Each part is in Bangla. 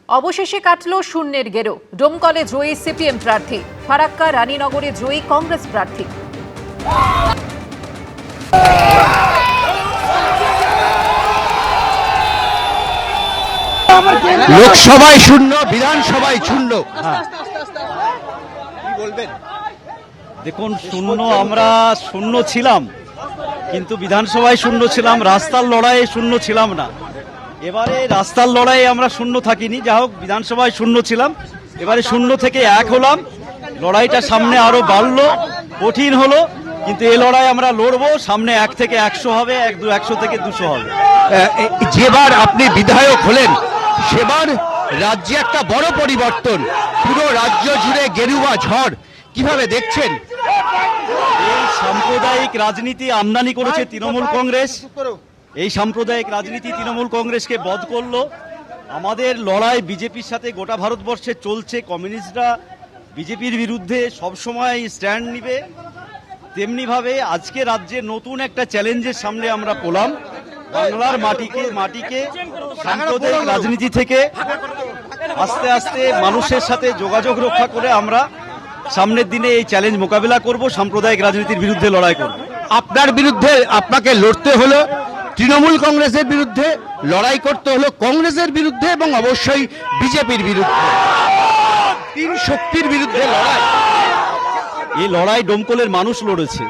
অবশেষে কাটল শূন্যের গেরো। ডোমকলে জয়ী সিপিএম প্রার্থী, ফারাক্কা রানীনগরে জয়ী কংগ্রেস প্রার্থী। লোকসভায় শূন্য, বিধানসভায় শূন্য। কি বলবেন? দেখুন, শূন্য আমরা শূন্য ছিলাম, কিন্তু বিধানসভায় শূন্য ছিলাম, রাস্তার লড়াইয়ে শূন্য ছিলাম না। এবারে রাস্তার লড়াইয়ে আমরা শূন্য থাকিনি, যা হোক বিধানসভায় শূন্য ছিলাম, এবারে শূন্য থেকে এক হলাম। লড়াইটা সামনে আরো বাড়লো, কঠিন হলো, কিন্তু এই লড়াই আমরা লড়বো। সামনে 1 থেকে 100 হবে, 100 থেকে 200 হবে। যেবার আপনি বিধায়ক হলেন সেবার রাজ্যে একটা বড় পরিবর্তন, পুরো রাজ্য জুড়ে গেরুয়া ঝড়, কিভাবে দেখছেন? এই সাম্প্রদায়িক রাজনীতি আমদানি করেছে তৃণমূল কংগ্রেস। এই সাম্প্রদায়িক রাজনীতি তৃণমূল কংগ্রেসকে বধ করলো। আমাদের লড়াই বিজেপির সাথে গোটা ভারতবর্ষে চলছে। কমিউনিস্টরা বিজেপির বিরুদ্ধে সবসময় স্ট্যান্ড নিবে, তেমনিভাবে আজকে রাজ্যে নতুন একটা চ্যালেঞ্জের সামনে আমরা পেলাম। বাংলার মাটিকে সাম্প্রদায়িক রাজনীতি থেকে আস্তে আস্তে মানুষের সাথে যোগাযোগ রক্ষা করে আমরা সামনের দিনে এই চ্যালেঞ্জ মোকাবিলা করব, সাম্প্রদায়িক রাজনীতির বিরুদ্ধে লড়াই করব। আপনার বিরুদ্ধে আপনাকে লড়তে হলো, তৃণমূল কংগ্রেসের বিরুদ্ধে লড়াই করতে হলো, কংগ্রেসের বিরুদ্ধে এবং অবশ্যই বিজেপির বিরুদ্ধে, তিন শক্তির বিরুদ্ধে লড়াই। এই লড়াই ডোমকলের মানুষ লড়েছে,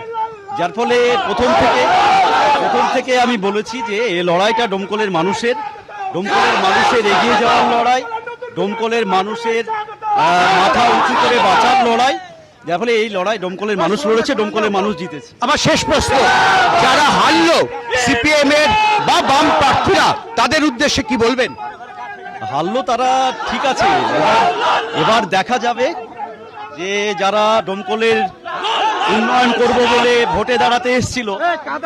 যার ফলে প্রথম থেকে আমি বলেছি যে এই লড়াইটা ডোমকলের মানুষের এগিয়ে যাওয়ার লড়াই, ডোমকলের মানুষের মাথা উঁচু করে বাঁচার লড়াই। যার ফলে এই লড়াই ডোমকলের মানুষ লড়েছে, ডোমকলের মানুষ জিতেছে। আমার শেষ প্রশ্ন, যারা হারলো সিপিএম এর বা বাম প্রার্থীরা, তাদের উদ্দেশ্যে কি বলবেন? হারলো তারা, ঠিক আছে, এবার দেখা যাবে যে যারা ডোমকলের উন্নয়ন করব বলে ভোটে দাঁড়াতে এসেছিল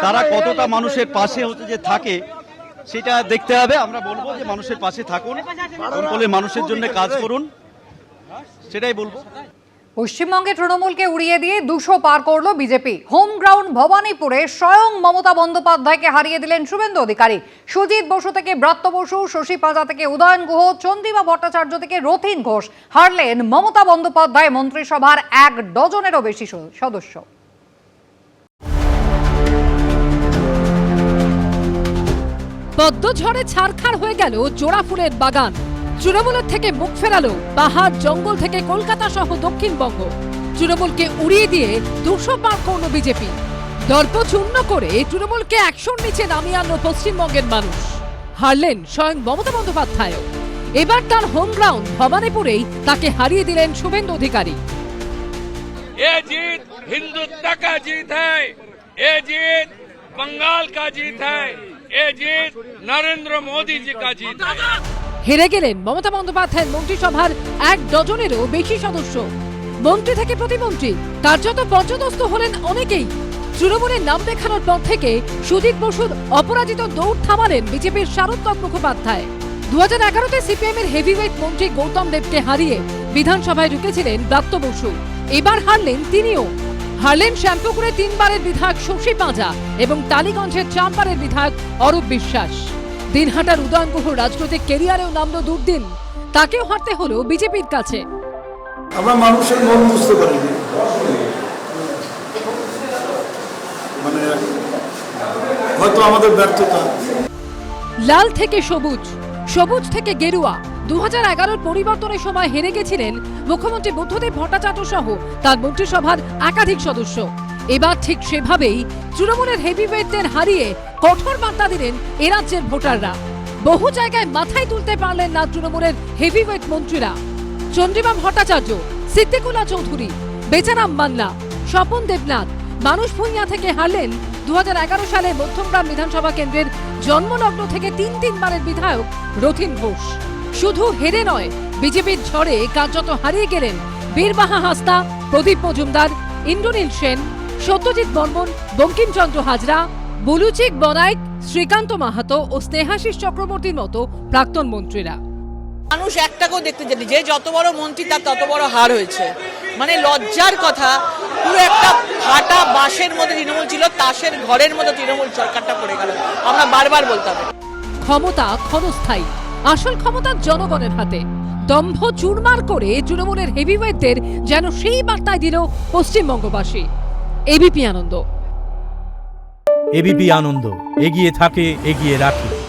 তারা কতটা মানুষের পাশে হতে যে থাকে সেটা দেখতে হবে। আমরা বলবো যে মানুষের পাশে থাকুন, ডোমকলের মানুষের জন্য কাজ করুন, সেটাই বলবো। পশ্চিমবঙ্গে তৃণমূলকে উড়িয়ে দিয়ে 200 পার করল বিজেপি। হোম গ্রাউন্ড ভবানীপুরে স্বয়ং মমতা বন্দ্যোপাধ্যায়কে হারিয়ে দিলেন শুভেন্দু অধিকারী। সুজিত বসু থেকে ব্রাত্য বসু, শশী পাঁজা থেকে উদয়ন গুহ, চন্দ্রিমা ভট্টাচার্য থেকে রথিন ঘোষ হারলেন মমতা বন্দ্যোপাধ্যায় মন্ত্রিসভার 1 ডজনেরও বেশি সদস্য। পদ্মঝড়ে ছারখার হয়ে গেল জোড়া ফুলের বাগান। তৃণমূলের থেকে মুখ ফেরালো পাহাড় জঙ্গল থেকে কলকাতা সহ দক্ষিণবঙ্গ। তৃণমূলকে উড়িয়ে দিয়ে 200 পার করল বিজেপি। দর্প চূর্ণ করে তৃণমূলকে 100-র নিচে নামিয়ে আনল পশ্চিমবঙ্গের মানুষ। হারলেন স্বয়ং মমতা বন্দ্যোপাধ্যায়। এবার তার হোম গ্রাউন্ড ভবানীপুরেই তাকে হারিয়ে দিলেন শুভেন্দু অধিকারী। ये जीत हिंदुत्व का जीत है, ये जीत बंगाल का जीत है, ये जीत नरेंद्र मोदी जी का जीत है। হেরে গেলেন মমতা বন্দ্যোপাধ্যায়ের মন্ত্রিসভার 1 ডজনেরও বেশি সদস্য। মন্ত্রী থেকে প্রতিমন্ত্রী কার্যত পর্যদস্ত হলেন অনেকেই। তৃণমূলের নাম দেখানোর পর থেকে সুজিত বসুর অপরাজিত দৌড় থামালেন বিজেপির শারদতম মুখোপাধ্যায়। 2011-তে সিপিএম এর হেভিওয়েট মন্ত্রী গৌতম দেবকে হারিয়ে বিধানসভায় ঢুকেছিলেন ব্রাত্য বসু। এবার হারলেন তিনিও। হারলেন শ্যামপুকুরে 3 বারের বিধায়ক শশী পাঁজা এবং টালিগঞ্জের 4 বারের বিধায়ক অরূপ বিশ্বাস। দিনহাটার উদয়ন গুহ রাজনৈতিক ক্যারিয়ারেও নামলো দুর্দিন, তাকেও হারতে হলো বিজেপির কাছে। আমরা মানুষের মন বুঝতে পারিনি, মানে হয়তো আমাদের ব্যর্থতা। লাল থেকে সবুজ, সবুজ থেকে গেরুয়া। 2011-র পরিবর্তনের সময় হেরে গেছিলেন মুখ্যমন্ত্রী বুদ্ধদেব ভট্টাচার্য সহ তার মন্ত্রিসভার একাধিক সদস্য। এবার ঠিক সেভাবেই তৃণমূলের হেভিওয়েটদের হারিয়ে কঠোর বার্তা দিলেন এ রাজ্যের ভোটাররা। বহু জায়গায় মাথায় তুলতে পারলেন না তৃণমূলের হেভিওয়েট মন্ত্রীরা। চন্দ্রিমা ভট্টাচার্য, সিদ্দিকুল্লাহ চৌধুরী, বেচারাম মান্না, স্বপন দেবনাথ, মানুষ ভূঁইয়া থেকে হারলেন 2011 সালে মধ্যমগ্রাম বিধানসভা কেন্দ্রের জন্মলগ্ন থেকে 3 বারের বিধায়ক রথিন ঘোষ। শুধু হেরে নয়, বিজেপির ঝড়ে কার্যত হারিয়ে গেলেন বীরবাহা হাসদা, প্রদীপ মজুমদার, ইন্দ্রনীল সেন, সত্যজিৎ বর্মন, বঙ্কিমচন্দ্র হাজরা, বুলুচিক বনায়ক, শ্রীকান্ত মাহাতো ও স্নেহাশিস চক্রবর্তীর মতো প্রাক্তন মন্ত্রীরা। মানুষ একটাকেও দেখতে চায়নি, যে যত বড় মন্ত্রী তার তত বড় হার হয়েছে। মানে লজ্জার কথা, পুরো একটা ফাটা বাঁশের মধ্যে তৃণমূল ছিল, তাসের ঘরের মধ্যে তৃণমূল সরকারটা পড়ে গেল। আমরা বারবার বলতাম ক্ষমতা ক্ষণস্থায়ী, আসল ক্ষমতা জনগণের হাতে। দম্ভ চুরমার করে তৃণমূলের হেভিওয়েটদের যেন সেই বার্তায় দিল পশ্চিমবঙ্গবাসী। এবিপি আনন্দ। এবিপি আনন্দ, এগিয়ে থাকে, এগিয়ে রাখে।